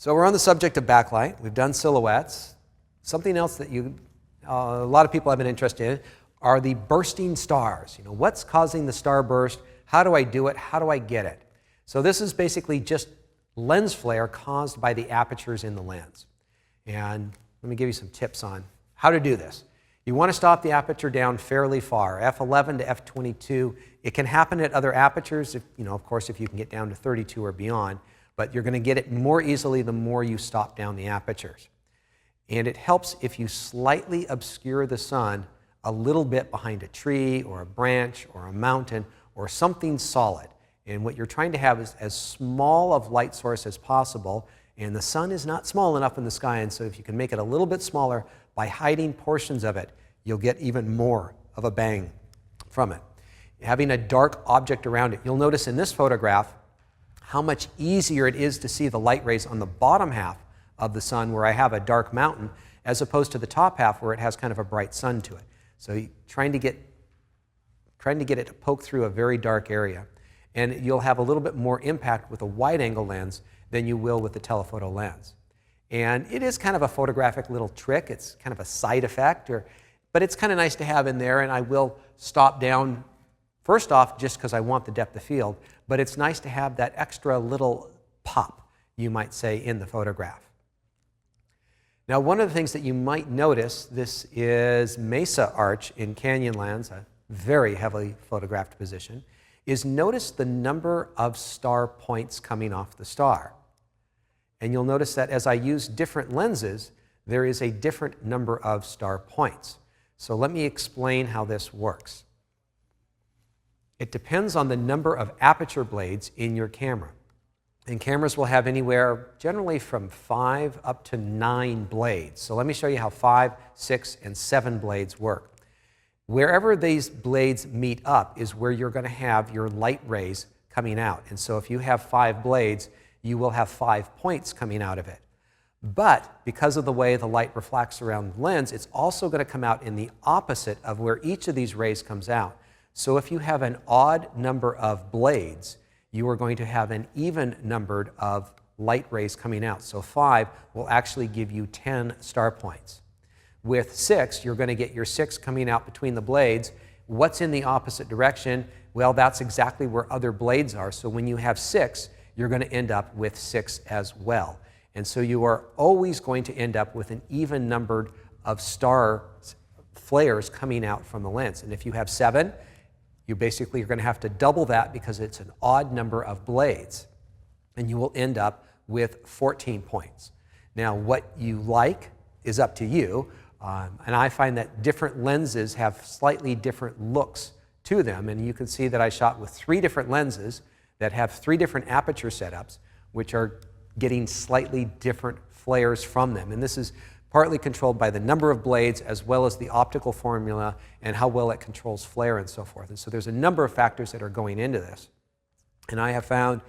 So we're on the subject of backlight. We've done silhouettes. Something else that a lot of people have been interested in are the bursting stars. You know, what's causing the starburst? How do I do it? How do I get it? So this is basically just lens flare caused by the apertures in the lens. And let me give you some tips on how to do this. You want to stop the aperture down fairly far, f11 to f22. It can happen at other apertures, if, you know, of course, if you can get down to 32 or beyond, but you're going to get it more easily the more you stop down the apertures. And it helps if you slightly obscure the sun a little bit behind a tree or a branch or a mountain or something solid. And what you're trying to have is as small of light source as possible, and the sun is not small enough in the sky, and so if you can make it a little bit smaller by hiding portions of it, you'll get even more of a bang from it. Having a dark object around it, you'll notice in this photograph how much easier it is to see the light rays on the bottom half of the sun where I have a dark mountain as opposed to the top half where it has kind of a bright sun to it. So trying to get it to poke through a very dark area. And you'll have a little bit more impact with a wide-angle lens than you will with the telephoto lens. And it is kind of a photographic little trick. It's kind of a side effect, but it's kind of nice to have in there, and I will stop down first off just because I want the depth of field, but it's nice to have that extra little pop, you might say, in the photograph. Now, one of the things that you might notice, this is Mesa Arch in Canyonlands, a very heavily photographed position, is notice the number of star points coming off the star. And you'll notice that as I use different lenses, there is a different number of star points. So let me explain how this works. It depends on the number of aperture blades in your camera. And cameras will have anywhere generally from 5 up to 9 blades. So let me show you how 5, 6, and 7 blades work. Wherever these blades meet up is where you're going to have your light rays coming out. And so if you have 5 blades, you will have 5 points coming out of it. But because of the way the light reflects around the lens, it's also going to come out in the opposite of where each of these rays comes out. So if you have an odd number of blades, you are going to have an even numbered of light rays coming out. So 5 will actually give you 10 star points. With 6, you're going to get your 6 coming out between the blades. What's in the opposite direction? Well, that's exactly where other blades are. So when you have 6, you're going to end up with 6 as well. And so you are always going to end up with an even numbered of star flares coming out from the lens. And if you have 7, you basically are going to have to double that because it's an odd number of blades. And you will end up with 14 points. Now, what you like is up to you. And I find that different lenses have slightly different looks to them. And you can see that I shot with 3 different lenses that have 3 different aperture setups, which are getting slightly different flares from them. And this is partly controlled by the number of blades as well as the optical formula and how well it controls flare and so forth. And so there's a number of factors that are going into this. And I have found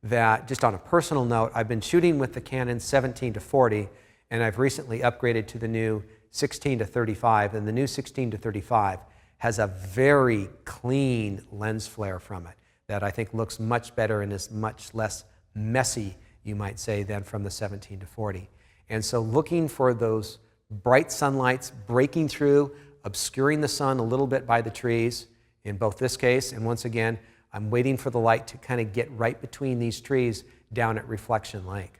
that, just on a personal note, I've been shooting with the Canon 17 to 40, and I've recently upgraded to the new 16 to 35, and the new 16 to 35 has a very clean lens flare from it that I think looks much better and is much less messy, you might say, than from the 17 to 40. And so looking for those bright sunlights breaking through, obscuring the sun a little bit by the trees, in both this case, and once again, I'm waiting for the light to kind of get right between these trees down at Reflection Lake.